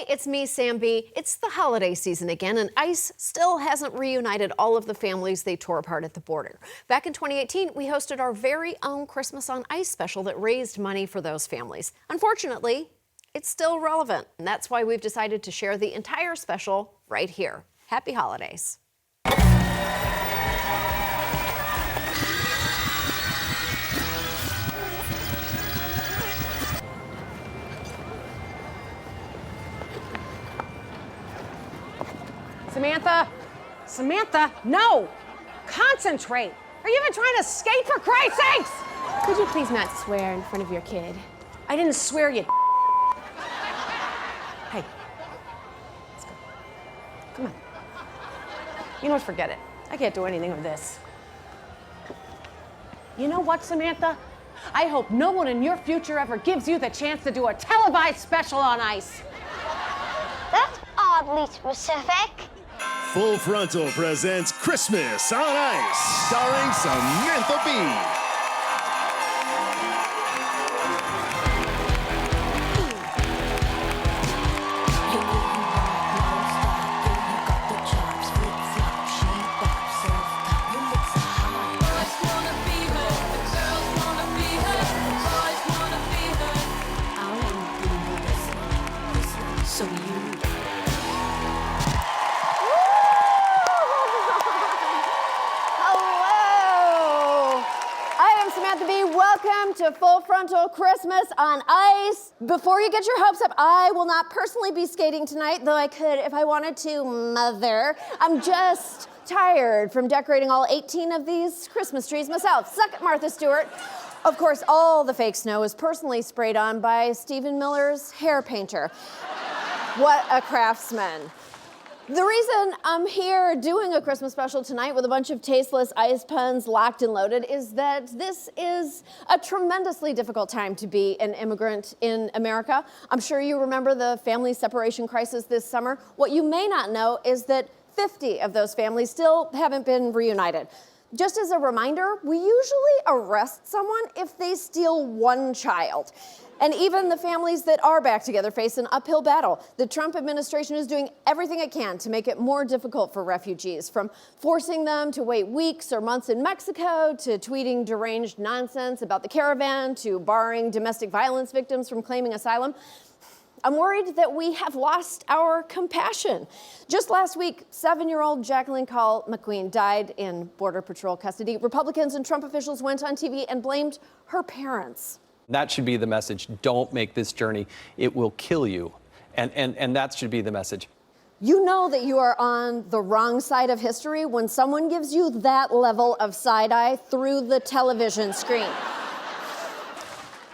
it's me, Sam B. It's the holiday season again, and ICE still hasn't reunited all of the families they tore apart at the border. Back in 2018, we hosted our very own Christmas on ICE special that raised money for those families. Unfortunately, it's still relevant, and that's why we've decided to share the entire special right here. Happy holidays. Samantha, no! Concentrate! Are you even trying to skate, for Christ's sakes? Could you please not swear in front of your kid? I didn't swear, you Hey, let's go. Come on. You know what, forget it. I can't do anything with this. You know what, Samantha? I hope no one in your future ever gives you the chance to do a televised special on ICE. That's oddly specific. Full Frontal presents Christmas on ICE, starring Samantha B. Welcome to Full Frontal Christmas on ICE. Before you get your hopes up, I will not personally be skating tonight, though I could if I wanted to, Mother. I'm just tired from decorating all 18 of these Christmas trees myself. Suck it, Martha Stewart. Of course, all the fake snow is personally sprayed on by Stephen Miller's hair painter. What a craftsman. The reason I'm here doing a Christmas special tonight with a bunch of tasteless ICE puns locked and loaded is that this is a tremendously difficult time to be an immigrant in America. I'm sure you remember the family separation crisis this summer. What you may not know is that 50 of those families still haven't been reunited. Just as a reminder, we usually arrest someone if they steal one child. And even the families that are back together face an uphill battle. The Trump administration is doing everything it can to make it more difficult for refugees, from forcing them to wait weeks or months in Mexico, to tweeting deranged nonsense about the caravan, to barring domestic violence victims from claiming asylum. I'm worried that we have lost our compassion. Just last week, 7-year-old Jacqueline Call McQueen died in Border Patrol custody. Republicans and Trump officials went on TV and blamed her parents. That should be the message. Don't make this journey. It will kill you. And that should be the message. You know that you are on the wrong side of history when someone gives you that level of side-eye through the television screen.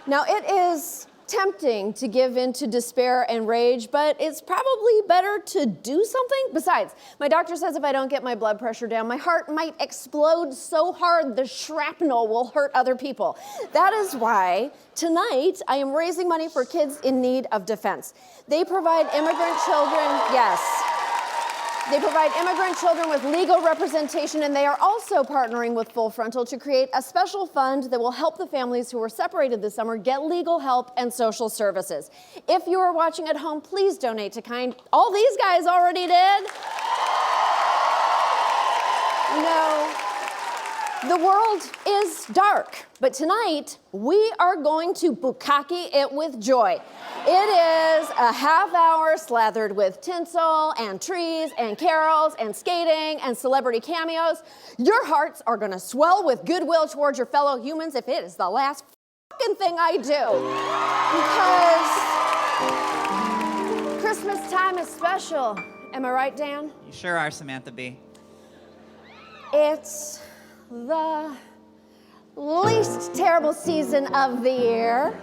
Now, it is tempting to give in to despair and rage, but it's probably better to do something. Besides, my doctor says if I don't get my blood pressure down, my heart might explode so hard the shrapnel will hurt other people. That is why tonight I am raising money for kids in need of defense. They provide immigrant children with legal representation, and they are also partnering with Full Frontal to create a special fund that will help the families who were separated this summer get legal help and social services. If you are watching at home, please donate to Kind. All these guys already did. No. The world is dark, but tonight we are going to bukkake it with joy. It is a half hour slathered with tinsel and trees and carols and skating and celebrity cameos. Your hearts are gonna swell with goodwill towards your fellow humans if it is the last fucking thing I do. Because Christmas time is special. Am I right, Dan? You sure are, Samantha B. It's the least terrible season of the year.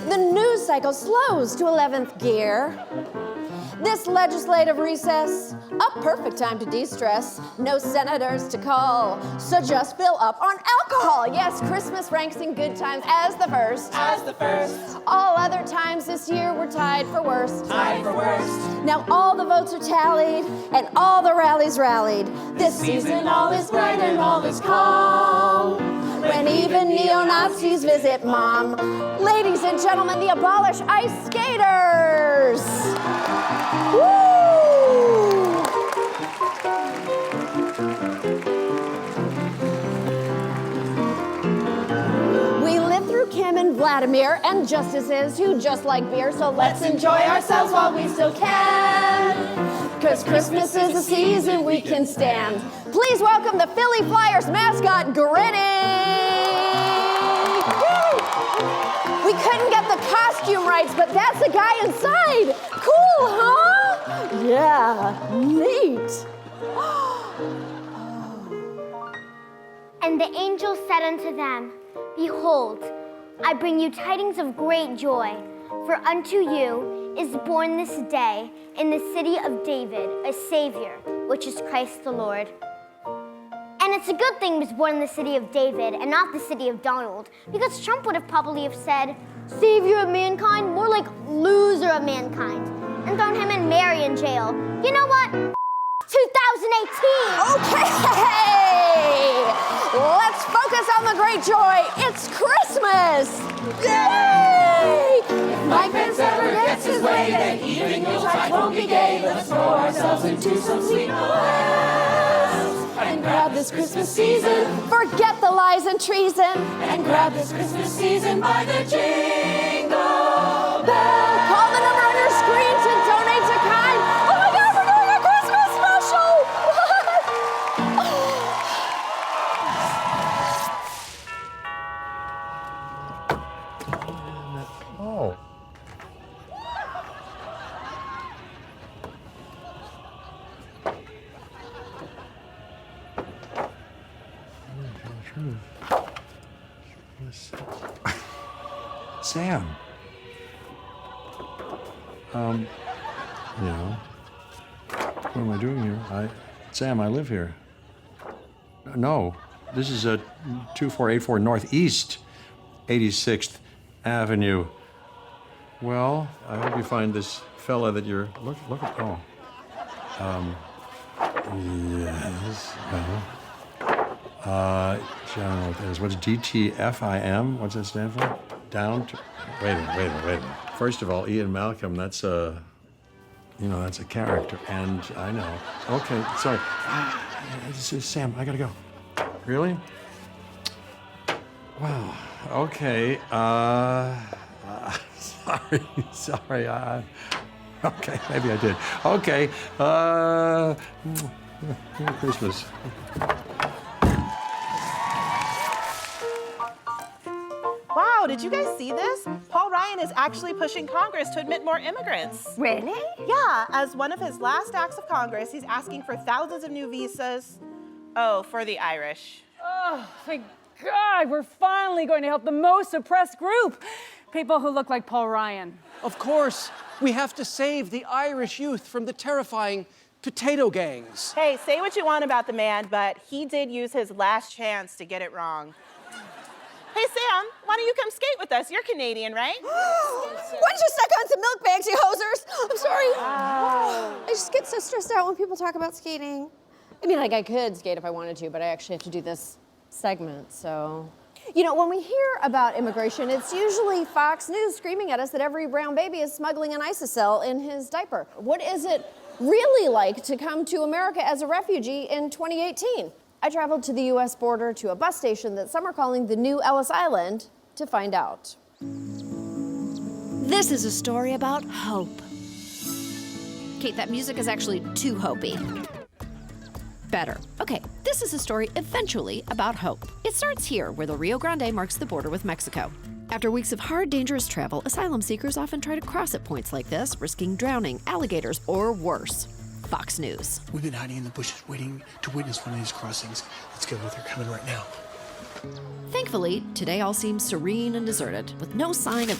The news cycle slows to 11th gear. This legislative recess, a perfect time to de-stress. No senators to call, so just fill up on alcohol. Yes, Christmas ranks in good times as the first. All other times this year were tied for worst. Now all the votes are tallied and all the rallies rallied. This season all is bright and all is calm. When even neo-Nazis visit mom. Ladies and gentlemen, the Abolish Ice Skaters! Vladimir, and justices who just like beer. So let's enjoy ourselves while we still can. Cause Christmas is a season we can stand. Please welcome the Philly Flyers mascot, Gritty. We couldn't get the costume rights, but that's the guy inside. Cool, huh? Yeah, neat. And the angel said unto them, Behold, I bring you tidings of great joy, for unto you is born this day in the city of David a Savior, which is Christ the Lord. And it's a good thing he was born in the city of David and not the city of Donald, because Trump would have probably have said, Savior of mankind, more like loser of mankind, and thrown him and Mary in jail. You know what? 2018! Okay! Let's focus on the great joy. It's Christmas! Yay! If Mike Pence ever gets his way, then evening Yuletide won't be gay. Let's throw ourselves into some sweet noise and grab this Christmas season. Forget the lies and treason and grab this Christmas season by the jingle bell. Call the number on your screen to donate to Kind. Oh my God, we're doing a Christmas special! Oh. Sam. Yeah. What am I doing here? Sam, I live here. No, this is a 2484 Northeast 86th Avenue. Well, I hope you find this fella that you're, look at, oh. Yes, well. John, what that is. What's DTFIM? What's that stand for? Down to, wait a minute. First of all, Ian Malcolm, that's a, that's a character, and I know. Okay, sorry. Sam, I gotta go. Really? Wow, okay, sorry, okay, maybe I did. Okay, Merry Christmas. Wow, did you guys see this? Paul Ryan is actually pushing Congress to admit more immigrants. Really? Yeah, as one of his last acts of Congress, he's asking for thousands of new visas. Oh, for the Irish. Oh, thank God, we're finally going to help the most oppressed group. People who look like Paul Ryan. Of course, we have to save the Irish youth from the terrifying potato gangs. Hey, say what you want about the man, but he did use his last chance to get it wrong. Hey, Sam, why don't you come skate with us? You're Canadian, right? Why don't you suck on some milk bags, you hosers? I'm sorry. Wow. I just get so stressed out when people talk about skating. I mean, like, I could skate if I wanted to, but I actually have to do this segment, so. When we hear about immigration, it's usually Fox News screaming at us that every brown baby is smuggling an ICE in his diaper. What is it really like to come to America as a refugee in 2018? I traveled to the US border to a bus station that some are calling the new Ellis Island to find out. This is a story about hope. Kate, that music is actually too hopey. Better. Okay, this is a story eventually about hope. It starts here, where the Rio Grande marks the border with Mexico. After weeks of hard, dangerous travel, asylum seekers often try to cross at points like this, risking drowning, alligators, or worse. Fox News. We've been hiding in the bushes waiting to witness one of these crossings. Let's go, they're coming right now. Thankfully, today all seems serene and deserted, with no sign of...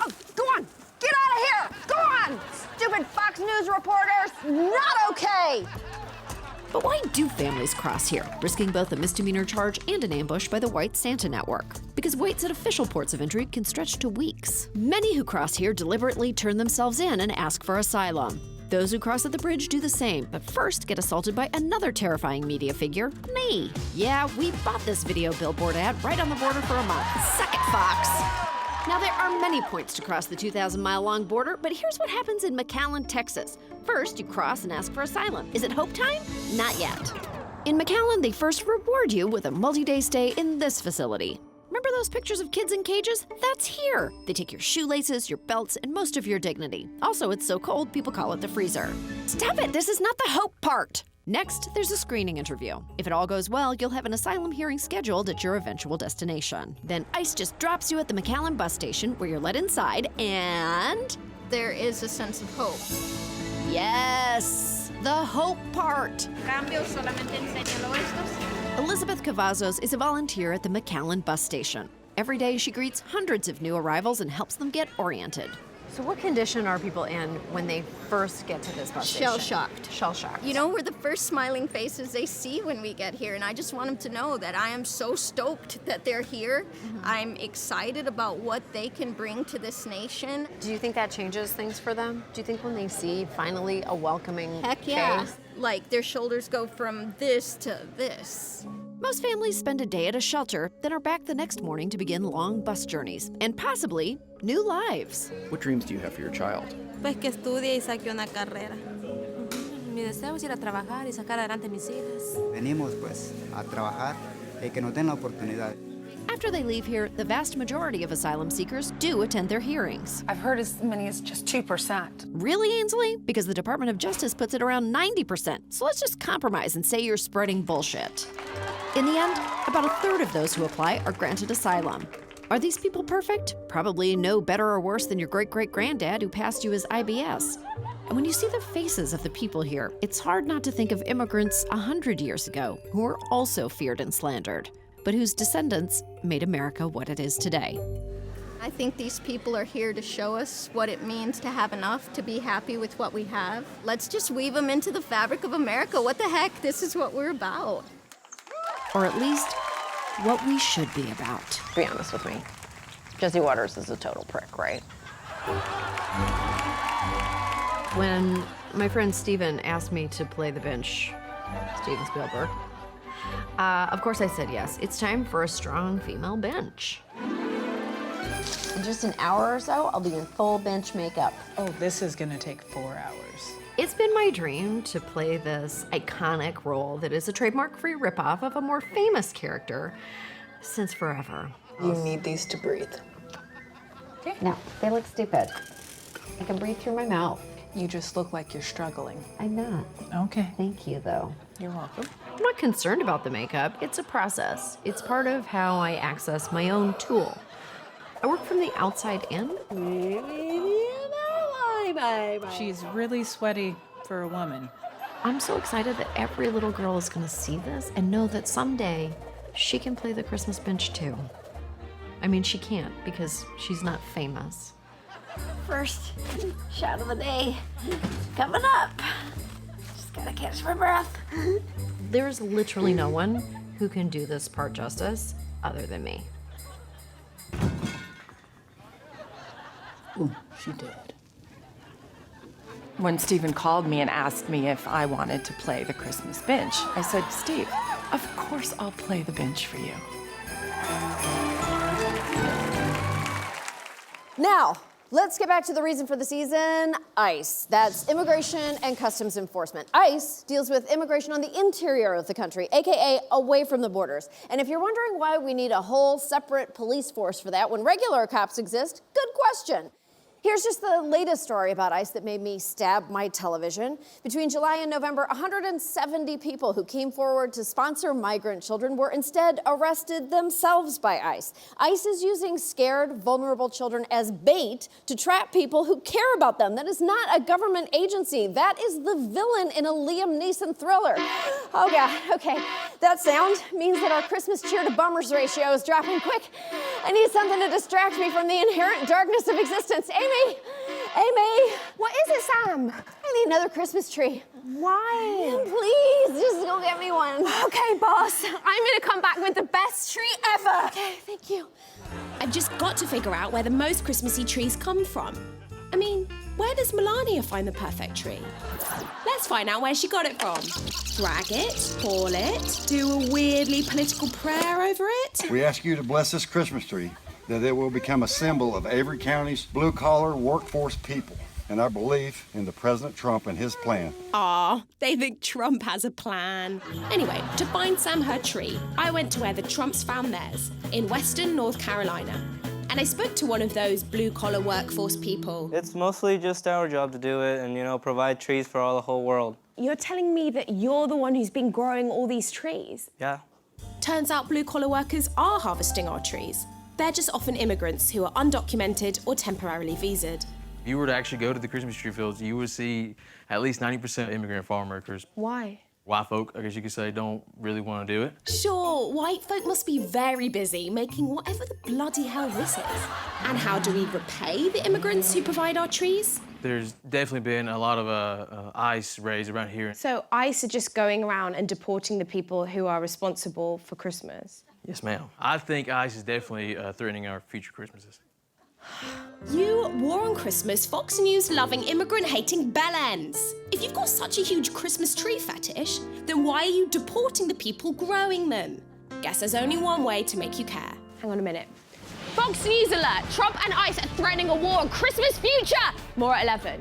Oh, go on! Get out of here! Go on! Stupid Fox News reporters! Not okay! But why do families cross here, risking both a misdemeanor charge and an ambush by the White Santa Network? Because waits at official ports of entry can stretch to weeks. Many who cross here deliberately turn themselves in and ask for asylum. Those who cross at the bridge do the same, but first get assaulted by another terrifying media figure, me. Yeah, we bought this video billboard ad right on the border for a month. Suck it, Fox! Now, there are many points to cross the 2,000-mile-long border, but here's what happens in McAllen, Texas. First, you cross and ask for asylum. Is it hope time? Not yet. In McAllen, they first reward you with a multi-day stay in this facility. Remember those pictures of kids in cages? That's here. They take your shoelaces, your belts, and most of your dignity. Also, it's so cold, people call it the freezer. Stop it, this is not the hope part. Next, there's a screening interview. If it all goes well, you'll have an asylum hearing scheduled at your eventual destination. Then ICE just drops you at the McAllen bus station where you're let inside and... There is a sense of hope. Yes, the hope part. Elizabeth Cavazos is a volunteer at the McAllen bus station. Every day she greets hundreds of new arrivals and helps them get oriented. So what condition are people in when they first get to this bus station? Shell-shocked. Shell-shocked. You know, we're the first smiling faces they see when we get here, and I just want them to know that I am so stoked that they're here. I'm excited about what they can bring to this nation. Do you think that changes things for them? Do you think when they see finally a welcoming Heck yeah. face? Like, their shoulders go from this to this. Most families spend a day at a shelter, then are back the next morning to begin long bus journeys and possibly new lives. What dreams do you have for your child? Pues que estudie y saque una carrera. Mi deseo es ir a trabajar y sacar adelante mis hijas. Venimos pues a trabajar y que nos den la oportunidad. After they leave here, the vast majority of asylum seekers do attend their hearings. I've heard as many as just 2%. Really, Ainsley? Because the Department of Justice puts it around 90%. So let's just compromise and say you're spreading bullshit. In the end, about a third of those who apply are granted asylum. Are these people perfect? Probably no better or worse than your great-great-granddad who passed you his IBS. And when you see the faces of the people here, it's hard not to think of immigrants 100 years ago who were also feared and slandered, but whose descendants made America what it is today. I think these people are here to show us what it means to have enough, to be happy with what we have. Let's just weave them into the fabric of America. What the heck? This is what we're about. Or at least, what we should be about. Be honest with me. Jesse Waters is a total prick, right? When my friend Steven asked me to play the bench, Steven Spielberg, of course I said yes. It's time for a strong female bench. In just an hour or so, I'll be in full bench makeup. Oh, this is gonna take 4 hours. It's been my dream to play this iconic role that is a trademark-free ripoff of a more famous character since forever. You need these to breathe. Okay. No, they look stupid. I can breathe through my mouth. You just look like you're struggling. I'm not. Okay. Thank you, though. You're welcome. I'm not concerned about the makeup. It's a process. It's part of how I access my own tool. I work from the outside in. She's really sweaty for a woman. I'm so excited that every little girl is gonna see this and know that someday she can play the Christmas bench too. I mean, she can't because she's not famous. First shot of the day coming up. Just gotta catch my breath. There's literally no one who can do this part justice other than me. Ooh, she did. When Stephen called me and asked me if I wanted to play the Christmas bench, I said, Steve, of course I'll play the bench for you. Now, let's get back to the reason for the season, ICE. That's Immigration and Customs Enforcement. ICE deals with immigration on the interior of the country, AKA away from the borders. And if you're wondering why we need a whole separate police force for that when regular cops exist, good question. Here's just the latest story about ICE that made me stab my television. Between July and November, 170 people who came forward to sponsor migrant children were instead arrested themselves by ICE. ICE is using scared, vulnerable children as bait to trap people who care about them. That is not a government agency. That is the villain in a Liam Neeson thriller. Oh God, okay. That sound means that our Christmas cheer to bummers ratio is dropping quick. I need something to distract me from the inherent darkness of existence. Amy! What is it, Sam? I need another Christmas tree. Why? Please, just go get me one. Okay, boss. I'm gonna come back with the best tree ever. Okay, thank you. I've just got to figure out where the most Christmassy trees come from. I mean, where does Melania find the perfect tree? Let's find out where she got it from. Drag it, pull it, do a weirdly political prayer over it. We ask you to bless this Christmas tree, that it will become a symbol of Avery County's blue-collar workforce people. and our belief in the President Trump and his plan. Aw, they think Trump has a plan. Anyway, to find Sam her tree, I went to where the Trumps found theirs, in Western North Carolina. And I spoke to one of those blue-collar workforce people. It's mostly just our job to do it and, you know, provide trees for all the whole world. You're telling me that you're the one who's been growing all these trees? Yeah. Turns out blue-collar workers are harvesting our trees. They're just often immigrants who are undocumented or temporarily visaed. If you were to actually go to the Christmas tree fields, you would see at least 90% immigrant farm workers. Why? White folk, I guess you could say, don't really want to do it. Sure, white folk must be very busy making whatever the bloody hell this is. And how do we repay the immigrants who provide our trees? There's definitely been a lot of ICE raids around here. So ICE are just going around and deporting the people who are responsible for Christmas? Yes, ma'am. I think ICE is definitely threatening our future Christmases. You, War on Christmas, Fox News-loving, immigrant-hating bellends. If you've got such a huge Christmas tree fetish, then why are you deporting the people growing them? Guess there's only one way to make you care. Hang on a minute. Fox News alert! Trump and ICE are threatening a war on Christmas future! More at 11.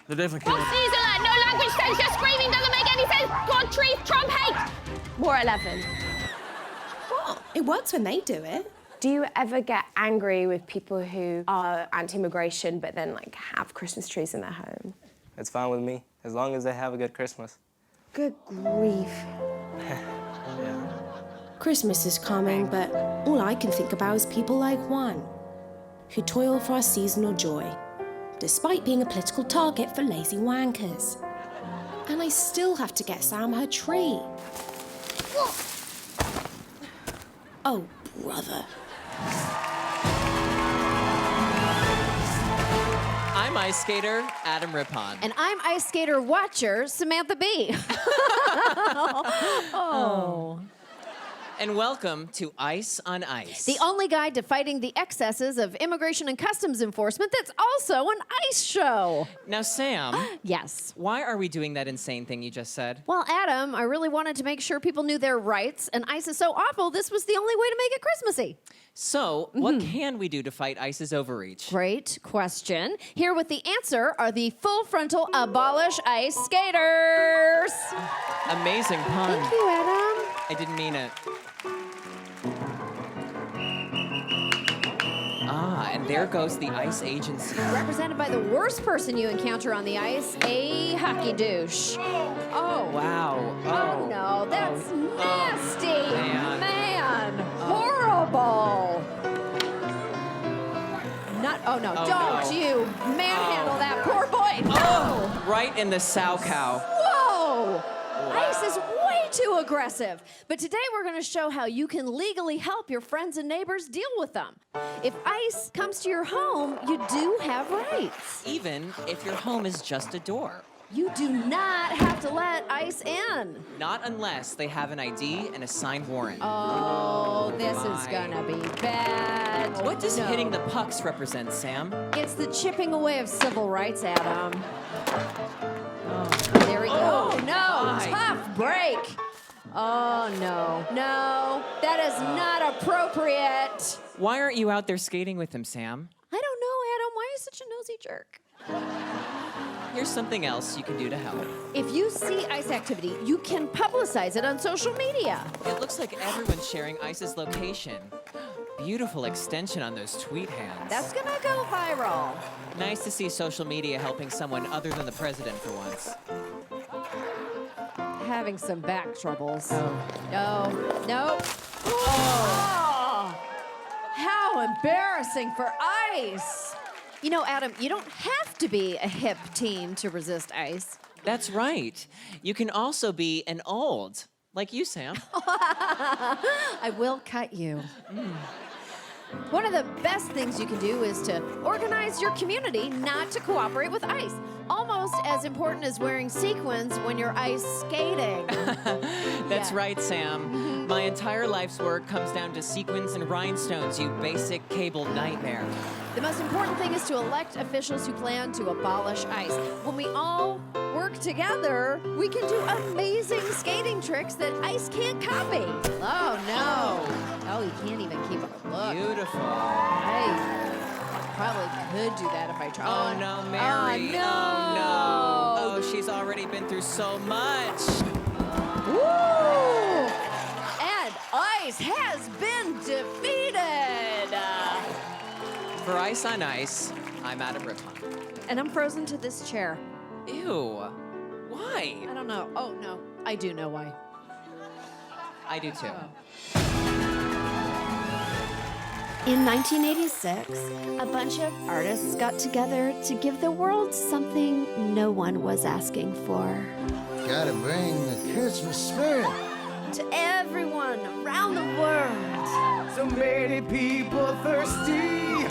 They're definitely killing. Fox News alert! No language censure! Screaming doesn't make any sense! God, trees, Trump hate! More at 11. What? It works when they do it. Do you ever get angry with people who are anti-immigration but then, like, have Christmas trees in their home? It's fine with me, as long as they have a good Christmas. Good grief. Yeah. Christmas is coming, but all I can think about is people like Juan, who toil for our seasonal joy, despite being a political target for lazy wankers. And I still have to get Sam her tree. Oh, brother. I'm ice skater Adam Rippon. And I'm ice skater watcher Samantha B. Oh. And welcome to Ice on Ice. The only guide to fighting the excesses of immigration and customs enforcement that's also an ice show. Now, Sam. Yes. Why are we doing that insane thing you just said? Well, Adam, I really wanted to make sure people knew their rights, and ice is so awful, this was the only way to make it Christmassy. So, what can we do to fight ICE's overreach? Great question. Here with the answer are the full frontal abolish ice skaters. Amazing pun. Thank you, Adam. I didn't mean it. Ah, and there goes the ICE agency. Represented by the worst person you encounter on the ice, a hockey douche. Oh. Wow. Oh, no, that's nasty. Man. Horrible. Oh, no, don't you manhandle that poor boy. No. Oh, right in the sow cow. Whoa. ICE is way too aggressive. But today we're going to show how you can legally help your friends and neighbors deal with them. If ICE comes to your home, you do have rights. Even if your home is just a door. You do not have to let ICE in. Not unless they have an ID and a signed warrant. Oh, this is gonna be bad. What does hitting the pucks represent, Sam? It's the chipping away of civil rights, Adam. There we go. Oh, no, tough break. Oh, no, no, that is not appropriate. Why aren't you out there skating with him, Sam? I don't know, Adam. Why are you such a nosy jerk? Here's something else you can do to help. If you see ICE activity, you can publicize it on social media. It looks like everyone's sharing ICE's location. Beautiful extension on those tweet hands. That's gonna go viral. Nice to see social media helping someone other than the president for once. Having some back troubles. No. Oh. How embarrassing for ICE. You know, Adam, you don't have to be a hip teen to resist ICE. That's right. You can also be an old, like you, Sam. I will cut you. One of the best things you can do is to organize your community not to cooperate with ICE. Almost as important as wearing sequins when you're ice skating. That's right, Sam. My entire life's work comes down to sequins and rhinestones, you basic cable nightmare. The most important thing is to elect officials who plan to abolish ICE. When we all work together, we can do amazing skating tricks that ICE can't copy. Oh, no. Oh, he can't even keep up. Look. Beautiful. Hey. probably could do that if I tried. Oh, no, Mary. Oh, no. Oh, no. Oh, she's already been through so much. Woo! And ice has been defeated. For Ice on Ice, I'm Adam Rippon. And I'm frozen to this chair. Ew. Why? I don't know. Oh, no. I do know why. I do too. In 1986, a bunch of artists got together to give the world something no one was asking for. Gotta bring the Christmas spirit to everyone around the world. So many people thirsty.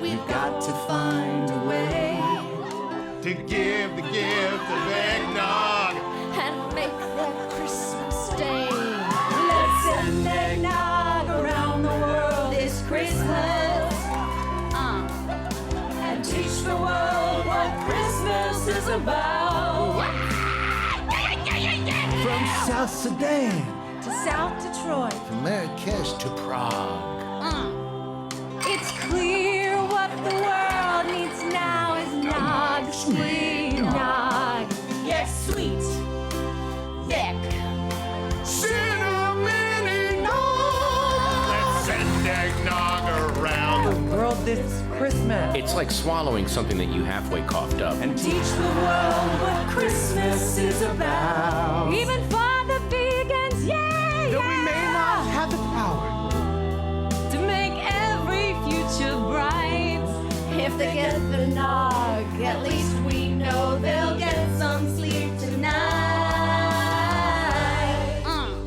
We've got to find a way to give the gift of eggnog and make that Christmas day. Let's send eggnog around the world this Christmas. And teach the world what Christmas is about. from South Sudan To South Detroit. from Marrakesh to Prague. It's clear what the world needs now is nog, sweet nog. Yes, sweet, thick, cinnamon eggnog. Let's send eggnog around the world this Christmas. It's like swallowing something that you halfway coughed up. And teach the world what Christmas is about. Even for the vegans, yeah, Though we may not have the power to make every future bright. If they get the nog, at least we know they'll get some sleep tonight.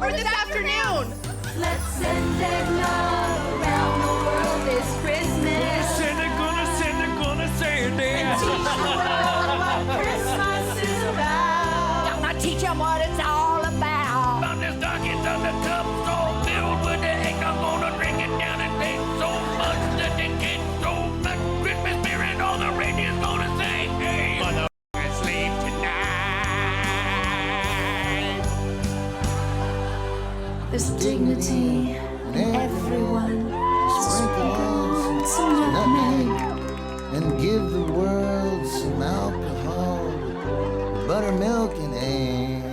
Or this afternoon. Let's send eggnog around the world this Christmas. Send it, gonna send it, gonna send it. And teach the world what Christmas is about. I'm gonna teach them what it's all about. On the stockings on the tub, so filled with the eggnog, gonna drink it down and taste so much that they get so much Christmas spirit. All the reindeer's gonna say, hey, motherfuckers, sleep tonight. There's dignity in everyone. Sprinkle some nutmeg And give the world some alcohol, buttermilk and egg.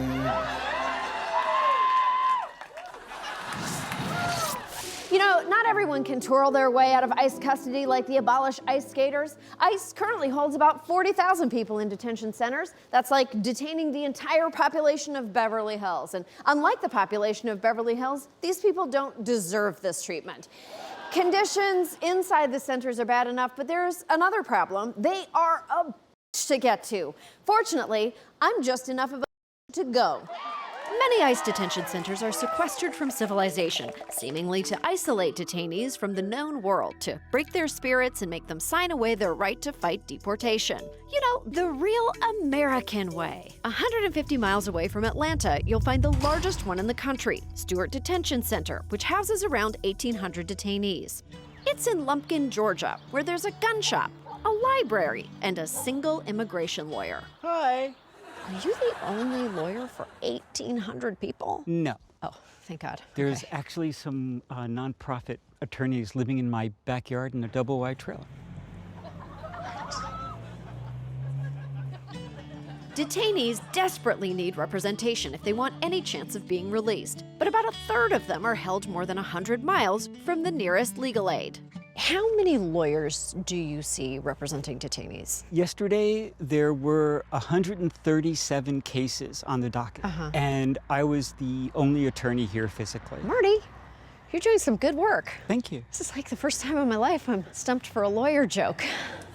You know, not everyone can twirl their way out of ICE custody like the Abolish ICE skaters. ICE currently holds about 40,000 people in detention centers. That's like detaining the entire population of Beverly Hills. And unlike the population of Beverly Hills, these people don't deserve this treatment. Conditions inside the centers are bad enough, but there's another problem. They are a bitch to get to. Fortunately, I'm just enough of a to go. Many ICE detention centers are sequestered from civilization, seemingly to isolate detainees from the known world, to break their spirits and make them sign away their right to fight deportation. You know, the real American way. 150 miles away from Atlanta, you'll find the largest one in the country, Stewart Detention Center, which houses around 1,800 detainees. It's in Lumpkin, Georgia, where there's a gun shop, a library, and a single immigration lawyer. Hi. Are you the only lawyer for 1,800 people? No. Oh, thank God. There's actually some nonprofit attorneys living in my backyard in a double wide trailer. Detainees desperately need representation if they want any chance of being released, but about a third of them are held more than 100 miles from the nearest legal aid. How many lawyers do you see representing detainees? Yesterday, there were 137 cases on the docket, and I was the only attorney here physically. Marty, you're doing some good work. Thank you. This is like the first time in my life I'm stumped for a lawyer joke.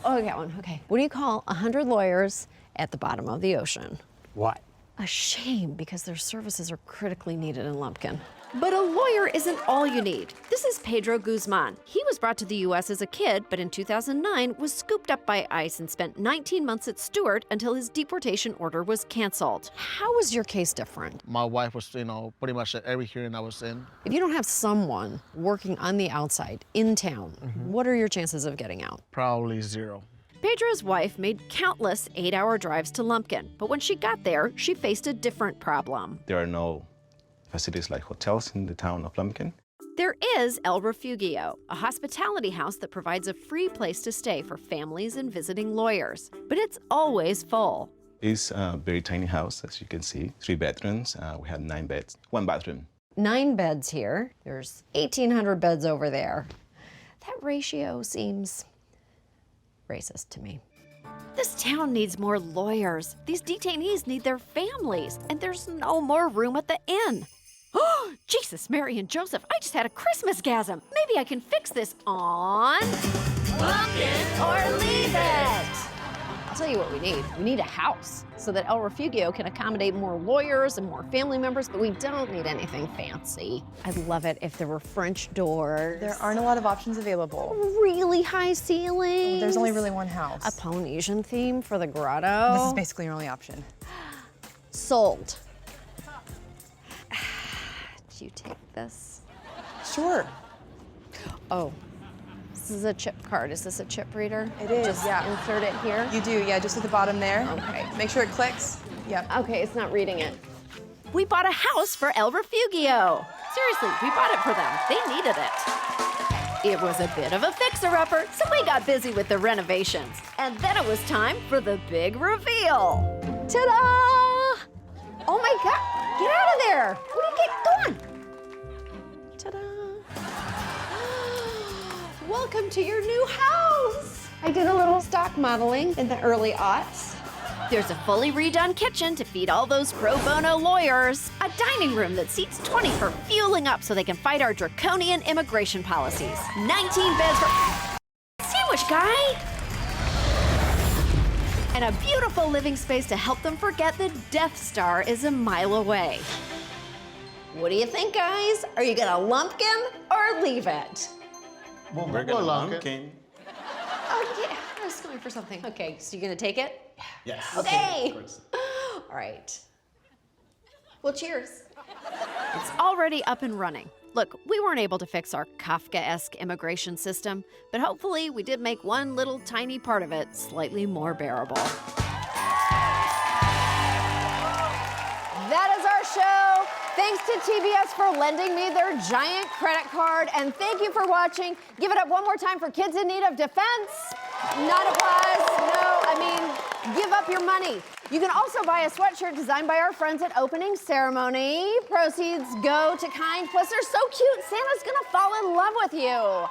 Oh, I got one. Okay. What do you call 100 lawyers at the bottom of the ocean? What? A shame, because their services are critically needed in Lumpkin. But a lawyer isn't all you need. This is Pedro Guzman. He was brought to the U.S. as a kid, but in 2009 was scooped up by ICE and spent 19 months at Stewart until his deportation order was canceled. How was your case different? My wife was, pretty much at every hearing I was in. If you don't have someone working on the outside in town, what are your chances of getting out? Probably zero. Pedro's wife made countless 8-hour drives to Lumpkin, but when she got there, she faced a different problem. There are no facilities like hotels in the town of Lumpkin. There is El Refugio, a hospitality house that provides a free place to stay for families and visiting lawyers. But it's always full. It's a very tiny house, as you can see. 3 bedrooms. We have 9 beds, 1 bathroom. 9 beds here. There's 1,800 beds over there. That ratio seems racist to me. This town needs more lawyers. These detainees need their families, and there's no more room at the inn. Oh, Jesus, Mary and Joseph, I just had a Christmas-gasm. Maybe I can fix this on... Book it or leave it! I'll tell you what we need. We need a house so that El Refugio can accommodate more lawyers and more family members, but we don't need anything fancy. I'd love it if there were French doors. There aren't a lot of options available. Really high ceilings. There's only really one house. A Polynesian theme for the grotto. This is basically your only option. Sold. Do you take this? Sure. Oh, this is a chip card. Is this a chip reader? It is, just yeah. Insert it here? You do, yeah, just at the bottom there. Okay. Make sure it clicks. Yep. Okay, it's not reading it. We bought a house for El Refugio. Seriously, we bought it for them. They needed it. It was a bit of a fixer-upper, so we got busy with the renovations. And then it was time for the big reveal. Ta-da! Oh my God, get out of there. What do you get going? Ta-da. Welcome to your new house. I did a little stock modeling in the early aughts. There's a fully redone kitchen to feed all those pro bono lawyers, a dining room that seats 20 for fueling up so they can fight our draconian immigration policies, 19 beds for sandwich guy, and a beautiful living space to help them forget the Death Star is a mile away. What do you think, guys? Are you gonna lumpkin or leave it? Well, we're gonna lumpkin. Oh yeah, I was going for something. Okay, so you're gonna take it? Yes. Okay. Of course. All right. Well, cheers. It's already up and running. Look, we weren't able to fix our Kafka-esque immigration system, but hopefully we did make one little tiny part of it slightly more bearable. That is our show. Thanks to TBS for lending me their giant credit card, and thank you for watching. Give it up one more time for kids in need of defense. Not applause, no, I mean, give up your money. You can also buy a sweatshirt designed by our friends at Opening Ceremony. Proceeds go to Kind. Plus, they're so cute, Santa's gonna fall in love with you.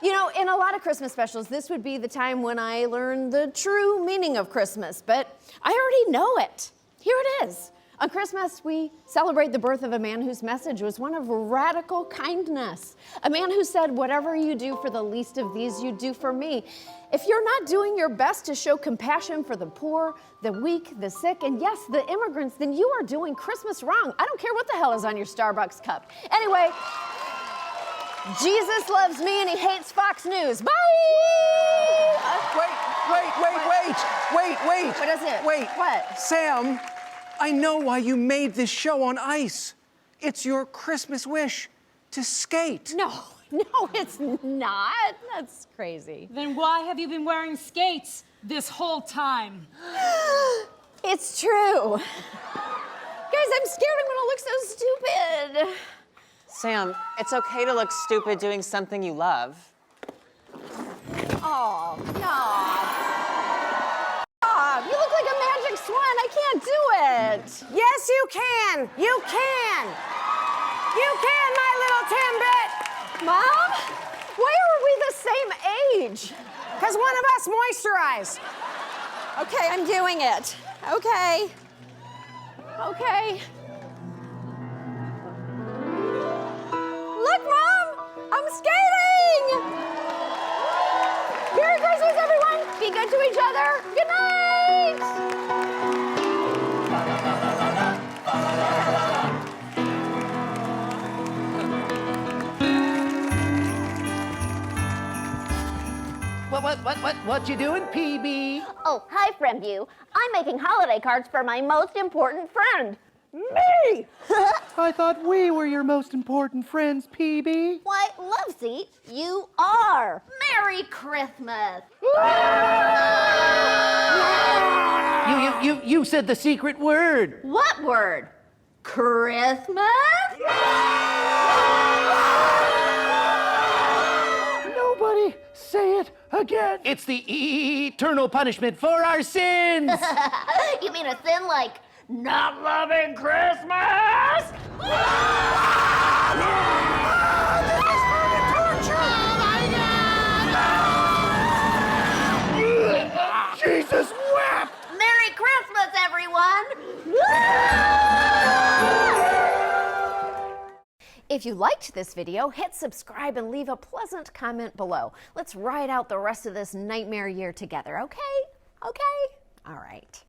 You know, in a lot of Christmas specials, this would be the time when I learn the true meaning of Christmas, but I already know it. Here it is. On Christmas, we celebrate the birth of a man whose message was one of radical kindness. A man who said, whatever you do for the least of these, you do for me. If you're not doing your best to show compassion for the poor, the weak, the sick, and yes, the immigrants, then you are doing Christmas wrong. I don't care what the hell is on your Starbucks cup. Anyway, Jesus loves me and he hates Fox News. Bye! Wait. What is it? Wait. What? Sam, I know why you made this show on ice. It's your Christmas wish to skate. No, it's not. That's crazy. Then why have you been wearing skates this whole time? It's true. Guys, I'm scared I'm gonna look so stupid. Sam, it's okay to look stupid doing something you love. Oh, no. You look like a magic swan. I can't do it. Yes, you can. You can. You can, my little Timbit. Mom? Why are we the same age? Because one of us moisturize. Okay, I'm doing it. Okay. Look, Mom! I'm skating! Merry Christmas, everyone! Be good to each other. Good night! What you doing, PB? Oh, hi, Friendview. I'm making holiday cards for my most important friend, me! I thought we were your most important friends, PB. Why, Loveseat, you are. Merry Christmas! You said the secret word. What word? Christmas? Say it again. It's the eternal punishment for our sins. You mean a sin like not loving Christmas? Jesus wept! Merry Christmas, everyone! If you liked this video, hit subscribe and leave a pleasant comment below. Let's ride out the rest of this nightmare year together, okay? Okay? All right.